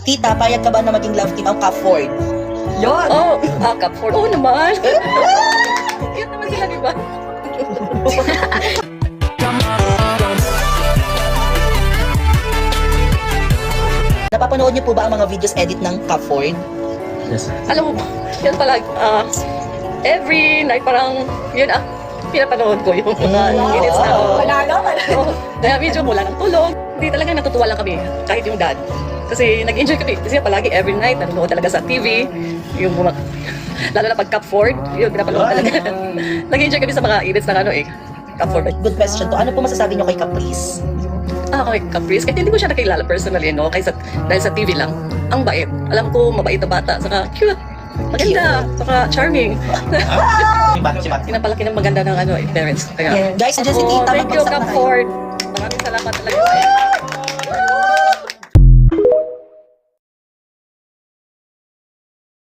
Tita, payag ka ba na maging love team ang Cap Ford? Yun! Oh, Cap Ford. Oo naman. Cute naman sila, di ba? Napapanood niyo po ba ang mga videos edit ng Cap Ford? Yes. Alam mo ba, yan pala, every night parang, yun pinapanood ko yung mga edits na. Panalo! Oo. Kaya medyo mula ng tulog. Hindi talaga natutuwa lang kami, kahit yung dad. Kasi nag-enjoy kami. Kasi palagi every night, nanonood talaga sa TV. Yung mga, lalo na pag Cap Ford, yun, pinapanood talaga. Nag-enjoy kami sa mga edits ng Cap Ford. Good question to. Ano po masasabi niyo kay Caprice? Okay, Caprice. Kahit hindi ko siya nakilala personally, no? Dahil sa TV lang. Ang bait. Alam ko, mabait na bata. Saka cute. Maganda. Saka charming. Pinapalaki ng maganda ng parents. Kaya, Guys, nandiyan si Tita. thank you, magbagsak na Cap kayo. Ford. Maraming salamat talaga.